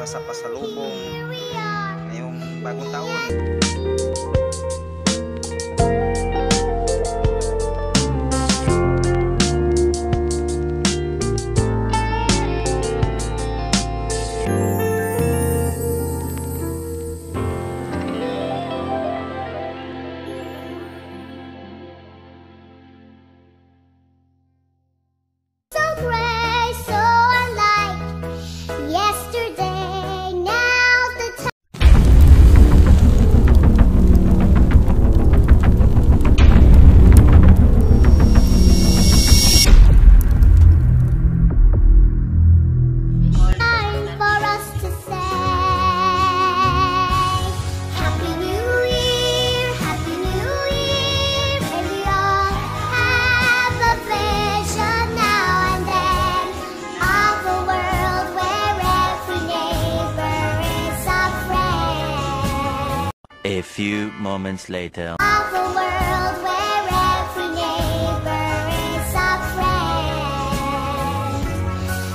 para sa pasalubong ngayong bagong taon. A few moments later. Of a world where every neighbor is a friend.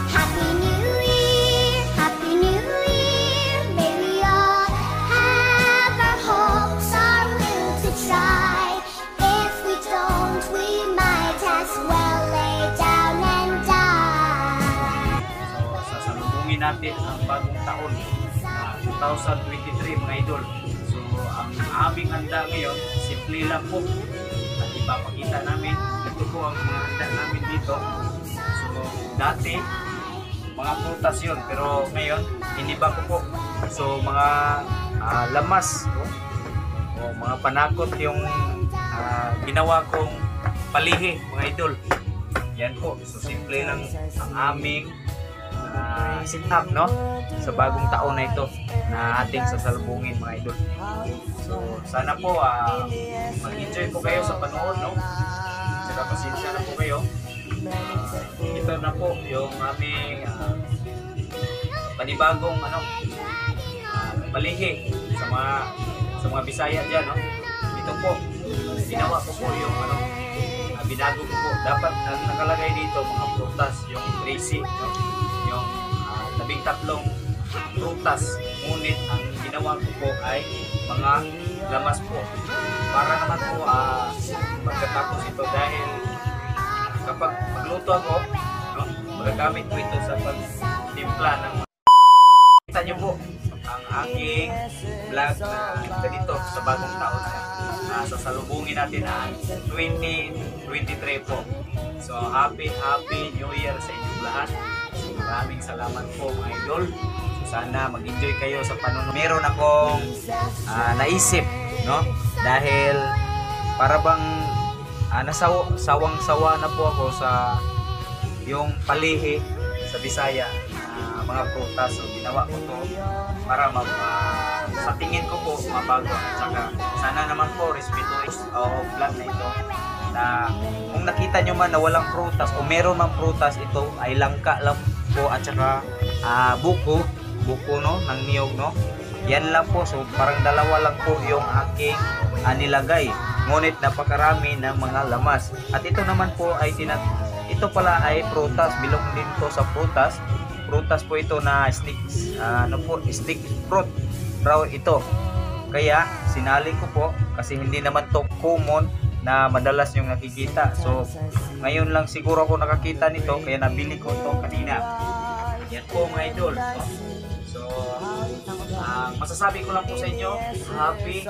Happy New Year, Happy New Year. May we all have our hopes, our will to try. If we don't, we might as well lay down and die. So, sasalubungin natin ang bagong taon, 2023 mga idol. Ang aming handa ngayon, simple lang po at ipapakita namin. Ito po ang mga handa namin dito. So dati mga prutas yun, pero ngayon iniba ko po. So mga lamas o mga panakot yung ginawa kong palihi mga idol. Yan po, so simple lang ang aming setup, no, sa bagong taon na ito na ating sasalubungin mga idol. So sana po mag-enjoy po kayo sa panood, no, saka pasensya na po kayo. Ito na po yung aming panibagong palihi sa mga Bisaya dyan, no. Ito po ginawa ko po yung binago ko po. Dapat ang nakalagay dito mga prutas, yung crazy, no? Yung 13 prutas, ngunit ang ginawa ko po ay mga lamas po para naman po pagkatapos ito, dahil kapag magluto ako, no, magagamit ko ito sa pagtimpla ng kita nyo po ang aking vlog na ganito sa bagong taon na sasalubungin natin ang 2023 po. So happy New Year sa inyong lahat. Maraming salamat po mga idol. So, sana mag-enjoy kayo sa panonood. Meron akong naisip, no? Dahil para bang sawang-sawa na po ako sa yung palihi sa Bisaya, mga prutas. So ginawa ko to para sa tingin ko po mabago, at saka sana naman po respetuous o vlog na ito na kung nakita nyo man na walang prutas o meron man prutas, ito ay langka lang po at saka buko no, ng niyog, no. Yan lang po. So parang dalawa lang po yung aking nilagay, ngunit napakarami ng mga lamas. At ito naman po ay ito pala ay prutas, bilong din to sa prutas po ito na sticks, stick fruit raw ito. Kaya sinali ko po kasi hindi naman to common na madalas yung nakikita. So ngayon lang siguro ako nakakita nito, kaya nabili ko ito kanina. Yan po mga idol. So masasabi ko lang po sa inyo, happy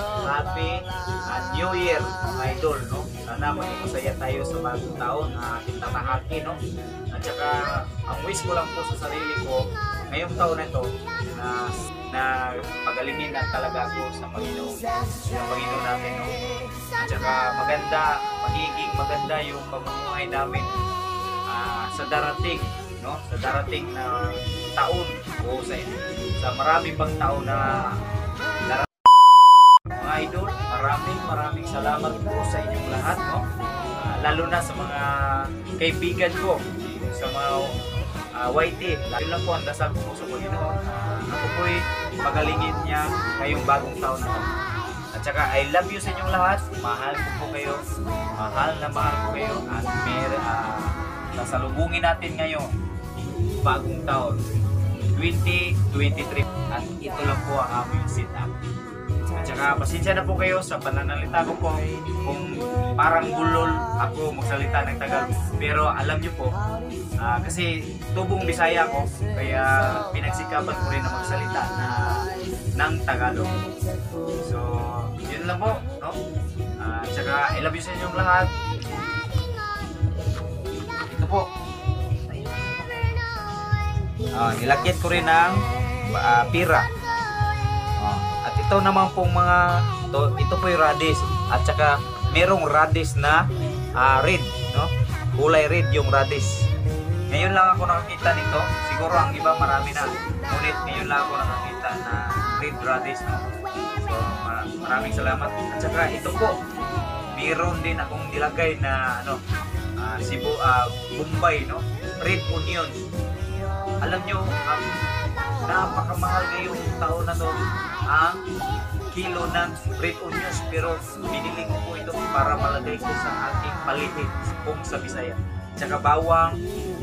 New Year mga idol, no. Sana maging masaya tayo sa bagong taon na ating tatahaki, no. At saka ang wish ko lang po sa sarili ko ngayong taon na ito na pagalingin na talaga ako sa Panginoon, natin, no. At saka magiging maganda yung pamumuhay namin sa darating, no, sa darating na taon o sa marami pang taon na darating. Mga idol, maraming salamat po sa inyong lahat, no. Lalo na sa mga kaibigan ko sa mga YT. Yun lang po ang dasal ko sa Panginoon. Ako po'y pagalingin niya ngayong bagong taon na ito. At saka I love you sa inyong lahat. Mahal ko po kayo. Mahal ko kayo. At sasalubungin natin ngayon bagong taon 2023 at ito lang po ang aming setup. At saka pasensya na po kayo sa pananalita ko po kung parang bulol ako magsalita ng Tagalog. Pero alam nyo po, kasi tubong Bisaya ko, kaya pinagsikapan ko rin na magsalita ng Tagalog. So, yun lang po, no? At saka I love you sa inyong lahat. Ito po. Nilagyan ko rin ng pira. At ito naman pong ito po yung radish. At saka merong radish na red, no? Kulay red yung radish. Ngayon lang ako nakakita nito. Siguro ang iba marami na. Ngunit ngayon lang ako nakakita na red radish, no? So maraming salamat. At saka ito po, meron din akong nilagay na Bombay, no? Red onion. Alam nyo, napakamahal ngayong taon na to ang kilo ng red onions, pero binili ko po ito para malagay ko sa aking palihit kung sa Bisaya. Tsaka bawang,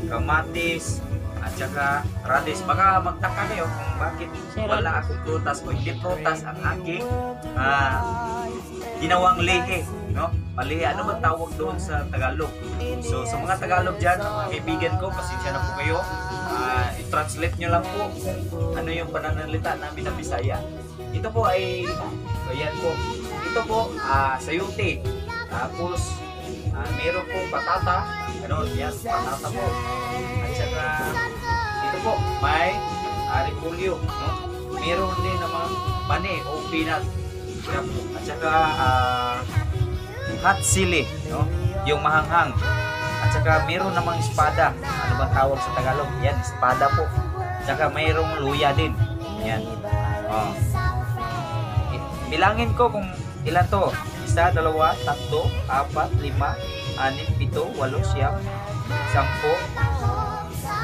kamatis, at saka radish. Baka magtaka kayo kung bakit wala akong prutas o hindi prutas ang aking ginawang lihi, no? Palihi, ano ba tawag doon sa Tagalog? So sa mga Tagalog dyan, mga kaibigan ko, pasensya na po kayo. I-translate nyo lang po kung ano yung pananalita namin na Bisaya. Ito po ay, ayan po, ito po, sayote. Tapos, meron po patata, ano, yan, patata po. At saka, ito po, may repolyo, no? Meron din namang mani o peanut. At saka, hot chili, no? Yung mahanghang. At saka meron namang espada. Ano ba tawag sa Tagalog? Yan, espada po. At saka mayroong luya din. Yan. Bilangin ko kung ilan to. 1, 2, 3, 4, 5, 6, 7, 8, 9, 10,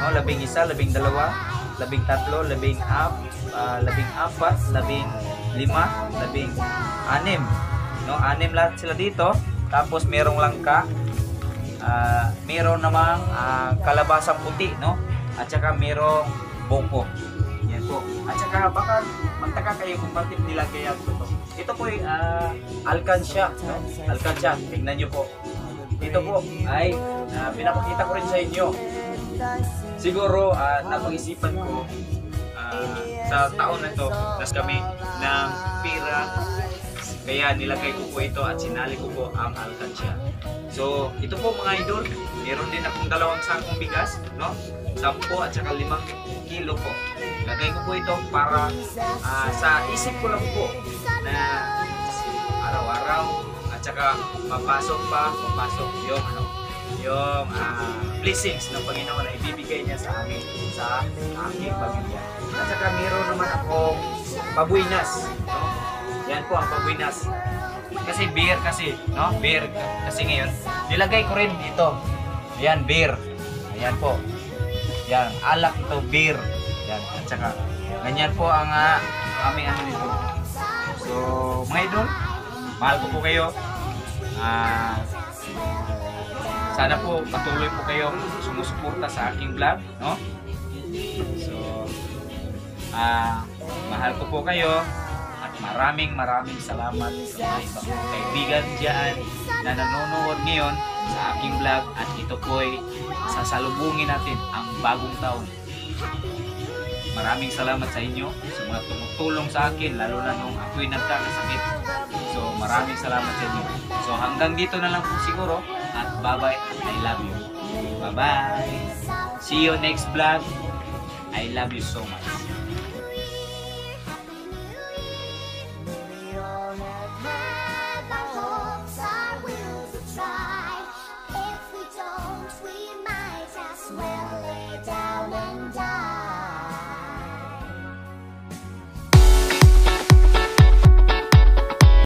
11, 12, 11, 12, 13, 14, 15, 16, 16, no, 6 lahat sila dito. Tapos merong langka. Meron namang kalabasang puti, no? At saka merong boko. Yan po. At saka baka magtaka kayo kung bakit nilagay ito. Ito po ay alkansya, no? Alkansya. Tingnan nyo po. Ito po ay pinapakita ko rin sa inyo. Siguro napag-isipan ko sa taon na ito, nas kami ng pira. Kaya nilagay ko po ito at sinali ko po ang alkansya. So, ito po mga idol, meron din akong 2 sakong bigas, no? 10 at saka 5 kilo po. Lagay ko po ito para sa isip ko lang po na araw-araw at saka mapasok yung blessings ng Panginoon na ibibigay niya sa amin, sa aking pamilya. At saka meron naman akong pabuinas, no? Yan po ang pabuinas. Kasi beer kasi, no? Beer kasi ngayon. Nilagay ko rin dito. Ayan, beer. Ayan po. Yan, alak ito, beer. Yan, at saka ganyan po ang aming ano dito. So, mga idol, mahal ko po kayo. Sana po patuloy po kayo sumusuporta sa aking vlog, no? So, mahal ko po kayo. Maraming salamat sa mga ibang kaibigan dyan na nanonood ngayon sa aking vlog, at ito po ay sasalubungin natin ang bagong taon. Maraming salamat sa inyo sa mga tumutulong sa akin, lalo na nung ako'y nagkakasakit. So maraming salamat sa inyo. So hanggang dito na lang po siguro, at bye-bye, I love you. Bye-bye. See you next vlog. I love you so much.